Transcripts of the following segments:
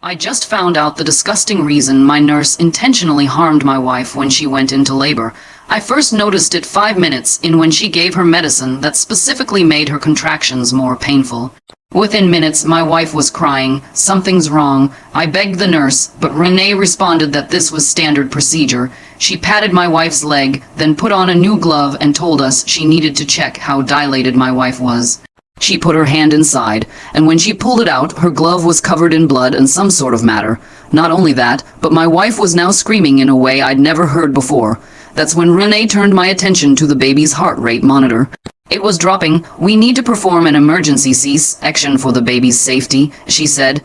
I just found out the disgusting reason my nurse intentionally harmed my wife when she went into labor. I first noticed it 5 minutes in when she gave her medicine that specifically made her contractions more painful. Within minutes, my wife was crying, "Something's wrong." I begged the nurse, but Renee responded that this was standard procedure. She patted my wife's leg, then put on a new glove and told us she needed to check how dilated my wife was. She put her hand inside, and when she pulled it out, her glove was covered in blood and some sort of matter. Not only that, but my wife was now screaming in a way I'd never heard before. That's when Renee turned my attention to the baby's heart rate monitor. It was dropping. "We need to perform an emergency C-section for the baby's safety," she said.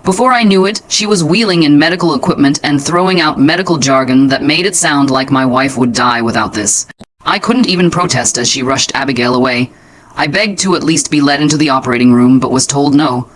Before I knew it, she was wheeling in medical equipment and throwing out medical jargon that made it sound like my wife would die without this. I couldn't even protest as she rushed Abigail away. I begged to at least be let into the operating room, but was told no.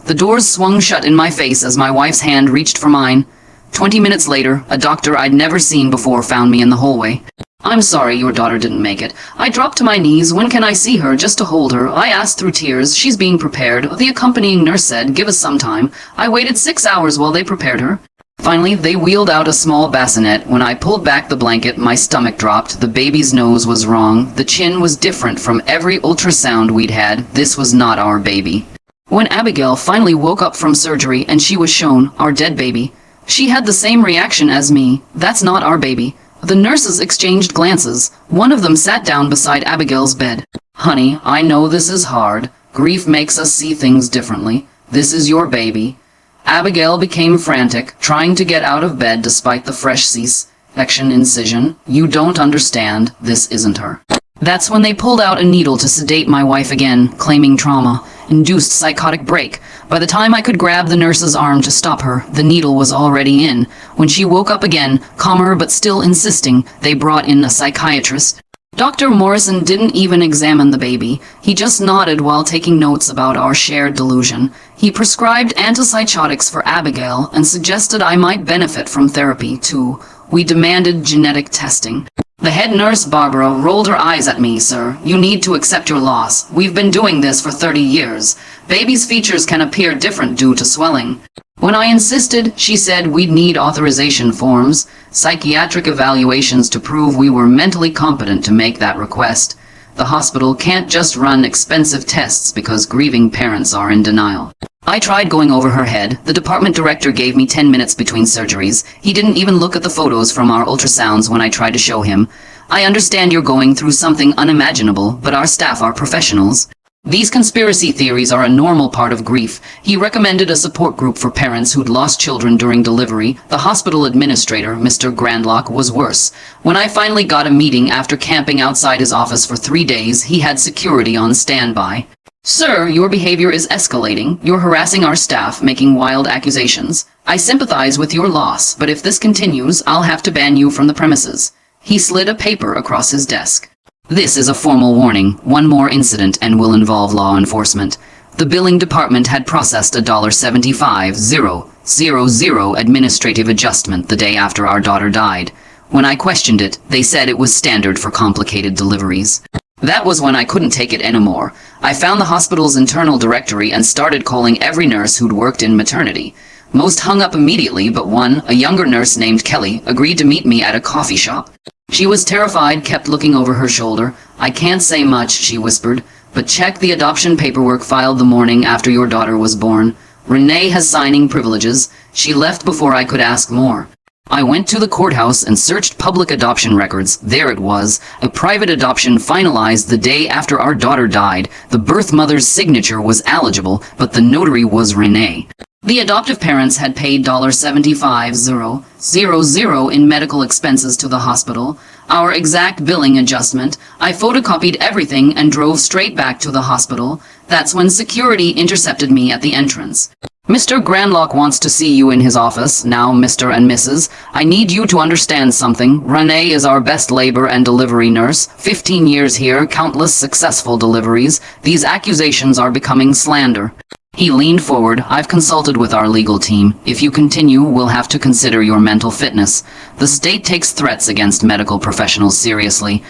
The doors swung shut in my face as my wife's hand reached for mine. 20 minutes later, a doctor I'd never seen before found me in the hallway. "I'm sorry your daughter didn't make it." I dropped to my knees. "When can I see her, just to hold her?" I asked through tears. "She's being prepared." The accompanying nurse said, "Give us some time." I waited 6 hours while they prepared her. Finally, they wheeled out a small bassinet. When I pulled back the blanket, my stomach dropped. The baby's nose was wrong. The chin was different from every ultrasound we'd had. This was not our baby. When Abigail finally woke up from surgery and she was shown our dead baby, she had the same reaction as me. "That's not our baby." The nurses exchanged glances. One of them sat down beside Abigail's bed. "Honey, I know this is hard. Grief makes us see things differently. This is your baby." Abigail became frantic, trying to get out of bed despite the fresh C-section incision. "You don't understand. This isn't her." That's when they pulled out a needle to sedate my wife again, claiming trauma-induced psychotic break. By the time I could grab the nurse's arm to stop her, the needle was already in. When she woke up again, calmer but still insisting, they brought in a psychiatrist. Dr. Morrison didn't even examine the baby. He just nodded while taking notes about our shared delusion. He prescribed antipsychotics for Abigail and suggested I might benefit from therapy, too. We demanded genetic testing. The head nurse, Barbara, rolled her eyes at me. "Sir, you need to accept your loss. We've been doing this for 30 years. Babies' features can appear different due to swelling." When I insisted, she said we'd need authorization forms, psychiatric evaluations to prove we were mentally competent to make that request. The hospital can't just run expensive tests because grieving parents are in denial. I tried going over her head. The department director gave me 10 minutes between surgeries. He didn't even look at the photos from our ultrasounds when I tried to show him. "I understand you're going through something unimaginable, but our staff are professionals. These conspiracy theories are a normal part of grief." He recommended a support group for parents who'd lost children during delivery. The hospital administrator, Mr. Grandlock, was worse. When I finally got a meeting after camping outside his office for 3 days, he had security on standby. "Sir, your behavior is escalating. You're harassing our staff, making wild accusations. I sympathize with your loss, but if this continues, I'll have to ban you from the premises." He slid a paper across his desk. "This is a formal warning. One more incident and will involve law enforcement." The billing department had processed a $75,000 administrative adjustment the day after our daughter died. When I questioned it, they said it was standard for complicated deliveries. That was when I couldn't take it anymore. I found the hospital's internal directory and started calling every nurse who'd worked in maternity. Most hung up immediately, but one, a younger nurse named Kelly, agreed to meet me at a coffee shop. She was terrified, kept looking over her shoulder. "I can't say much," she whispered, "but check the adoption paperwork filed the morning after your daughter was born. Renee has signing privileges." She left before I could ask more. I went to the courthouse and searched public adoption records. There it was, a private adoption finalized the day after our daughter died. The birth mother's signature was eligible, but the notary was Renee. The adoptive parents had paid $75,000 in medical expenses to the hospital. Our exact billing adjustment. I photocopied everything and drove straight back to the hospital. That's when security intercepted me at the entrance. "Mr. Grandlock wants to see you in his office. Now, Mr. and Mrs., I need you to understand something. Renee is our best labor and delivery nurse. 15 years here, countless successful deliveries. These accusations are becoming slander." He leaned forward. "I've consulted with our legal team. If you continue, we'll have to consider your mental fitness. The state takes threats against medical professionals seriously.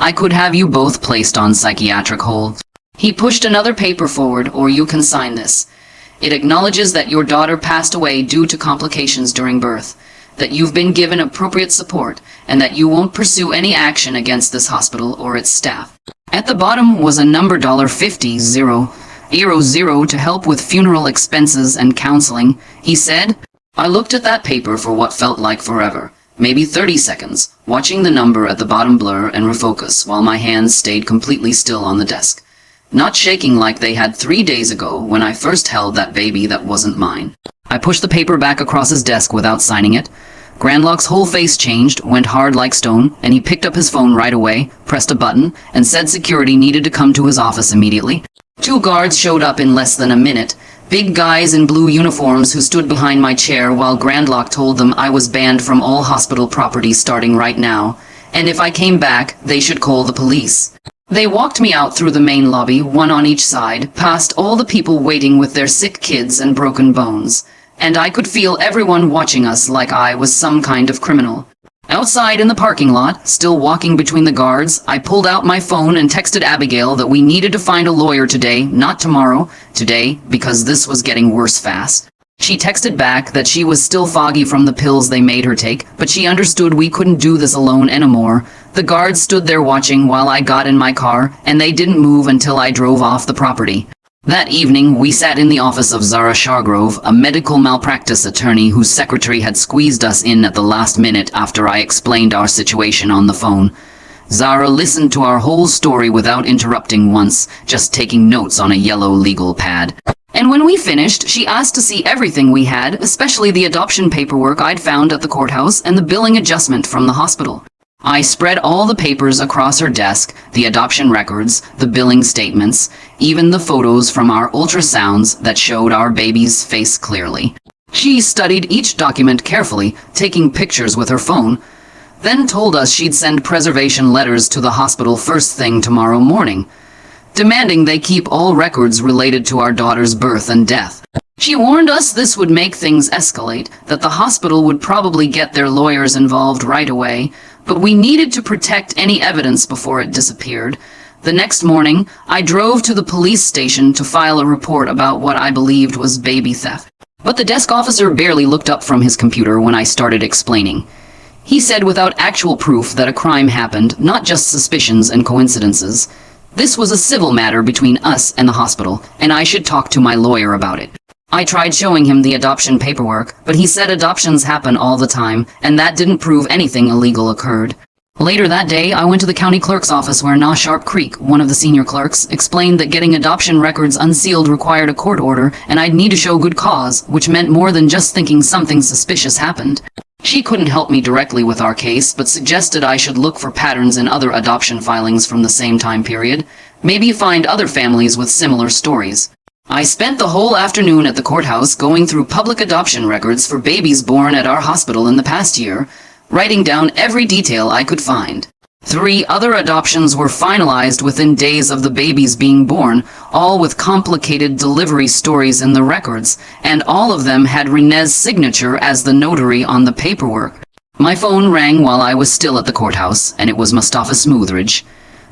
I could have you both placed on psychiatric hold." He pushed another paper forward. "Or you can sign this." It acknowledges that your daughter passed away due to complications during birth, that you've been given appropriate support, and that you won't pursue any action against this hospital or its staff. At the bottom was a number $50,000 to help with funeral expenses and counseling. He said, I looked at that paper for what felt like forever, maybe 30 seconds, watching the number at the bottom blur and refocus while my hands stayed completely still on the desk, not shaking like they had 3 days ago when I first held that baby that wasn't mine. I pushed the paper back across his desk without signing it. Grandlock's whole face changed, went hard like stone, and he picked up his phone right away, pressed a button, and said security needed to come to his office immediately. 2 guards showed up in less than a minute, big guys in blue uniforms who stood behind my chair while Grandlock told them I was banned from all hospital property starting right now, and if I came back, they should call the police. They walked me out through the main lobby, one on each side, past all the people waiting with their sick kids and broken bones, and I could feel everyone watching us like I was some kind of criminal. Outside in the parking lot, still walking between the guards, I pulled out my phone and texted Abigail that we needed to find a lawyer today, not tomorrow, today, because this was getting worse fast. She texted back that she was still foggy from the pills they made her take, but she understood we couldn't do this alone anymore. The guards stood there watching while I got in my car, and they didn't move until I drove off the property. That evening, we sat in the office of Zara Shargrove, a medical malpractice attorney whose secretary had squeezed us in at the last minute after I explained our situation on the phone. Zara listened to our whole story without interrupting once, just taking notes on a yellow legal pad. And when we finished, she asked to see everything we had, especially the adoption paperwork I'd found at the courthouse and the billing adjustment from the hospital. I spread all the papers across her desk, the adoption records, the billing statements, even the photos from our ultrasounds that showed our baby's face clearly. She studied each document carefully, taking pictures with her phone, then told us she'd send preservation letters to the hospital first thing tomorrow morning, demanding they keep all records related to our daughter's birth and death. She warned us this would make things escalate, that the hospital would probably get their lawyers involved right away, but we needed to protect any evidence before it disappeared. The next morning, I drove to the police station to file a report about what I believed was baby theft. But the desk officer barely looked up from his computer when I started explaining. He said without actual proof that a crime happened, not just suspicions and coincidences. This was a civil matter between us and the hospital, and I should talk to my lawyer about it. I tried showing him the adoption paperwork, but he said adoptions happen all the time, and that didn't prove anything illegal occurred. Later that day, I went to the county clerk's office where Na Sharp Creek, one of the senior clerks, explained that getting adoption records unsealed required a court order, and I'd need to show good cause, which meant more than just thinking something suspicious happened. She couldn't help me directly with our case, but suggested I should look for patterns in other adoption filings from the same time period, maybe find other families with similar stories. I spent the whole afternoon at the courthouse going through public adoption records for babies born at our hospital in the past year, writing down every detail I could find. 3 other adoptions were finalized within days of the babies being born, all with complicated delivery stories in the records, and all of them had Renee's signature as the notary on the paperwork. My phone rang while I was still at the courthouse, and it was Mustafa Smoothridge,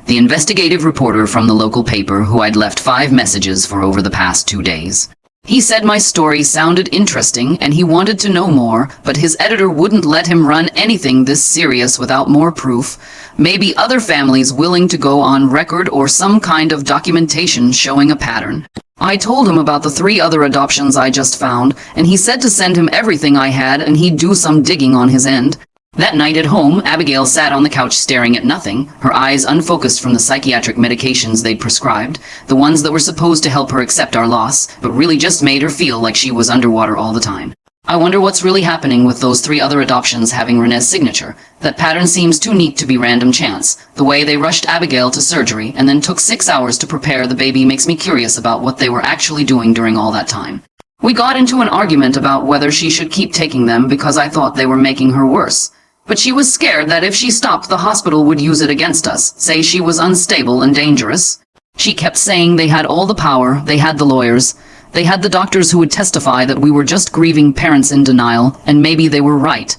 the investigative reporter from the local paper who I'd left 5 messages for over the past 2 days. He said my story sounded interesting and he wanted to know more, but his editor wouldn't let him run anything this serious without more proof, maybe other families willing to go on record or some kind of documentation showing a pattern. I told him about the 3 other adoptions I just found, and he said to send him everything I had and he'd do some digging on his end. That night at home, Abigail sat on the couch staring at nothing, her eyes unfocused from the psychiatric medications they'd prescribed, the ones that were supposed to help her accept our loss, but really just made her feel like she was underwater all the time. I wonder what's really happening with those 3 other adoptions having Renee's signature. That pattern seems too neat to be random chance. The way they rushed Abigail to surgery and then took 6 hours to prepare the baby makes me curious about what they were actually doing during all that time. We got into an argument about whether she should keep taking them because I thought they were making her worse. But she was scared that if she stopped, the hospital would use it against us, say she was unstable and dangerous. She kept saying they had all the power, they had the lawyers, they had the doctors who would testify that we were just grieving parents in denial, and maybe they were right.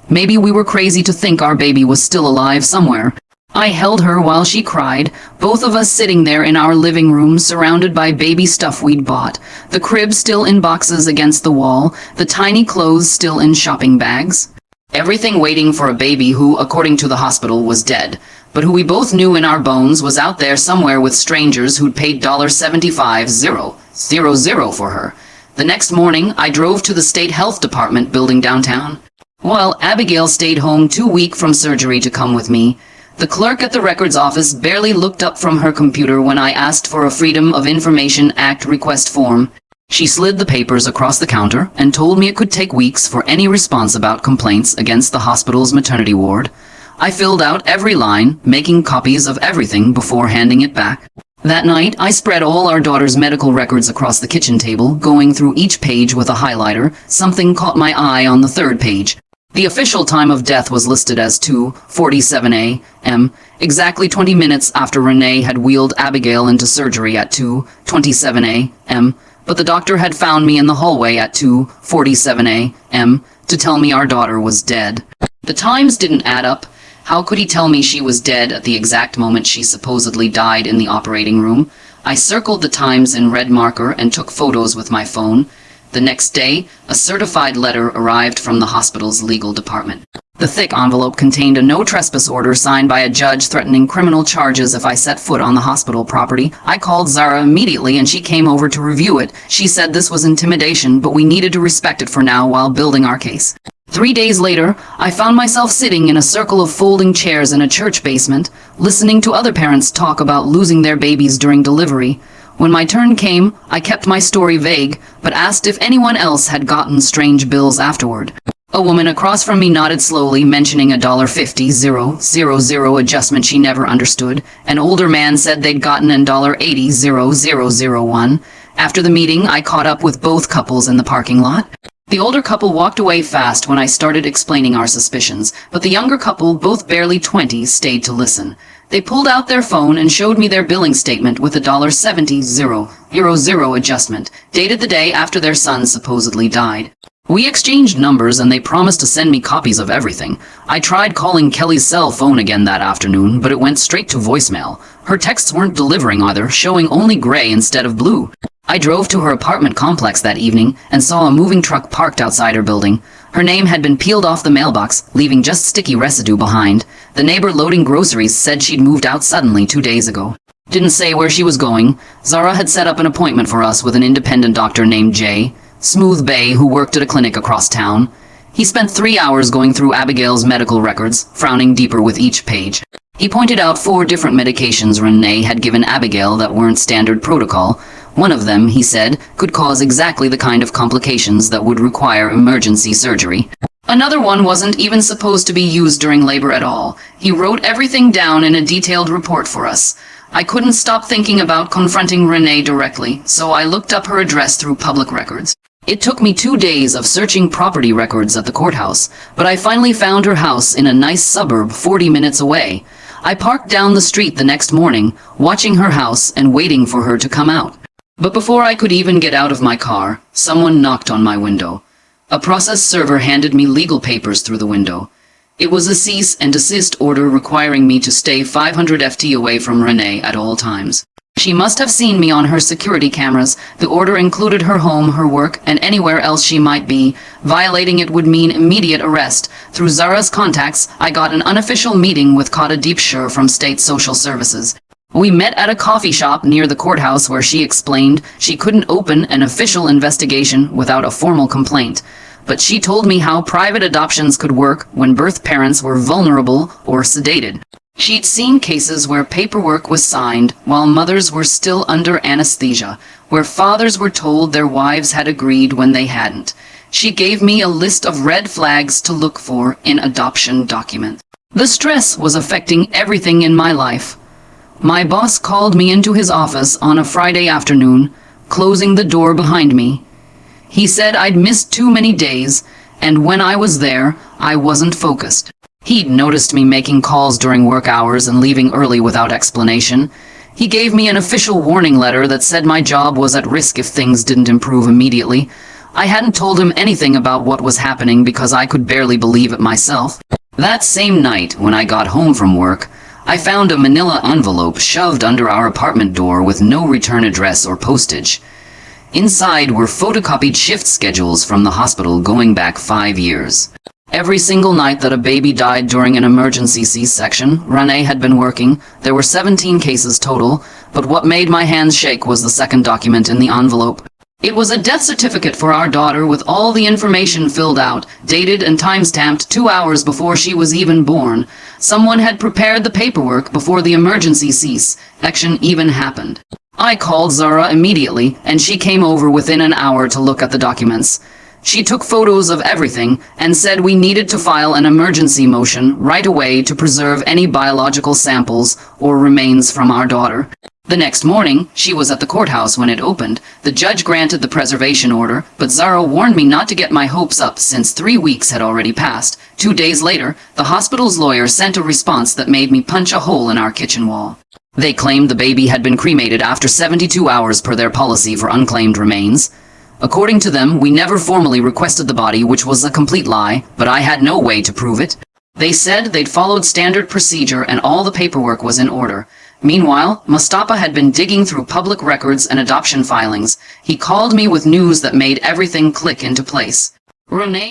Maybe we were crazy to think our baby was still alive somewhere. I held her while she cried, both of us sitting there in our living room surrounded by baby stuff we'd bought, the crib still in boxes against the wall, the tiny clothes still in shopping bags. Everything waiting for a baby who, according to the hospital, was dead, but who we both knew in our bones was out there somewhere with strangers who'd paid $75,000 for her. The next morning, I drove to the State Health Department building downtown, while Abigail stayed home too weak from surgery to come with me. The clerk at the records office barely looked up from her computer when I asked for a Freedom of Information Act request form. She slid the papers across the counter and told me it could take weeks for any response about complaints against the hospital's maternity ward. I filled out every line, making copies of everything before handing it back. That night, I spread all our daughter's medical records across the kitchen table, going through each page with a highlighter. Something caught my eye on the third page. The official time of death was listed as 2:47 a.m., exactly 20 minutes after Renee had wheeled Abigail into surgery at 2:27 a.m., but the doctor had found me in the hallway at 2:47 a.m. to tell me our daughter was dead. The times didn't add up. How could he tell me she was dead at the exact moment she supposedly died in the operating room? I circled the times in red marker and took photos with my phone. The next day, a certified letter arrived from the hospital's legal department. The thick envelope contained a no trespass order signed by a judge threatening criminal charges if I set foot on the hospital property. I called Zara immediately and she came over to review it. She said this was intimidation, but we needed to respect it for now while building our case. 3 days later, I found myself sitting in a circle of folding chairs in a church basement, listening to other parents talk about losing their babies during delivery. When my turn came, I kept my story vague, but asked if anyone else had gotten strange bills afterward. A woman across from me nodded slowly, mentioning a $50,000 adjustment she never understood. An older man said they'd gotten a $80,001. After the meeting, I caught up with both couples in the parking lot. The older couple walked away fast when I started explaining our suspicions, but the younger couple, both barely 20, stayed to listen. They pulled out their phone and showed me their billing statement with a $70,000 adjustment, dated the day after their son supposedly died. We exchanged numbers and they promised to send me copies of everything. I tried calling Kelly's cell phone again that afternoon, but it went straight to voicemail. Her texts weren't delivering either, showing only gray instead of blue. I drove to her apartment complex that evening and saw a moving truck parked outside her building. Her name had been peeled off the mailbox, leaving just sticky residue behind. The neighbor loading groceries said she'd moved out suddenly 2 days ago. Didn't say where she was going. Zara had set up an appointment for us with an independent doctor named Jay, Smooth Bay, who worked at a clinic across town. He spent 3 hours going through Abigail's medical records, frowning deeper with each page. He pointed out 4 different medications Renee had given Abigail that weren't standard protocol. One of them, he said, could cause exactly the kind of complications that would require emergency surgery. Another one wasn't even supposed to be used during labor at all. He wrote everything down in a detailed report for us. I couldn't stop thinking about confronting Renee directly, so I looked up her address through public records. It took me 2 days of searching property records at the courthouse, but I finally found her house in a nice suburb 40 minutes away. I parked down the street the next morning, watching her house and waiting for her to come out. But before I could even get out of my car, someone knocked on my window. A process server handed me legal papers through the window. It was a cease and desist order requiring me to stay 500 ft away from Renee at all times. She must have seen me on her security cameras. The order included her home, her work, and anywhere else she might be. Violating it would mean immediate arrest. Through Zara's contacts, I got an unofficial meeting with Kata Deepshire from State Social Services. We met at a coffee shop near the courthouse where she explained she couldn't open an official investigation without a formal complaint. But she told me how private adoptions could work when birth parents were vulnerable or sedated. She'd seen cases where paperwork was signed while mothers were still under anesthesia, where fathers were told their wives had agreed when they hadn't. She gave me a list of red flags to look for in adoption documents. The stress was affecting everything in my life. My boss called me into his office on a Friday afternoon, closing the door behind me. He said I'd missed too many days, and when I was there, I wasn't focused. He'd noticed me making calls during work hours and leaving early without explanation. He gave me an official warning letter that said my job was at risk if things didn't improve immediately. I hadn't told him anything about what was happening because I could barely believe it myself. That same night, when I got home from work, I found a manila envelope shoved under our apartment door with no return address or postage. Inside were photocopied shift schedules from the hospital going back 5 years. Every single night that a baby died during an emergency C-section, Renee had been working. There were 17 cases total, but what made my hands shake was the second document in the envelope. It was a death certificate for our daughter with all the information filled out, dated and time-stamped 2 hours before she was even born. Someone had prepared the paperwork before the emergency C-section even happened. I called Zara immediately, and she came over within an hour to look at the documents. She took photos of everything and said we needed to file an emergency motion right away to preserve any biological samples or remains from our daughter. The next morning, she was at the courthouse when it opened. The judge granted the preservation order, but Zara warned me not to get my hopes up since 3 weeks had already passed. 2 days later, the hospital's lawyer sent a response that made me punch a hole in our kitchen wall. They claimed the baby had been cremated after 72 hours per their policy for unclaimed remains. According to them, we never formally requested the body, which was a complete lie, but I had no way to prove it. They said they'd followed standard procedure and all the paperwork was in order. Meanwhile, Mustafa had been digging through public records and adoption filings. He called me with news that made everything click into place. Renee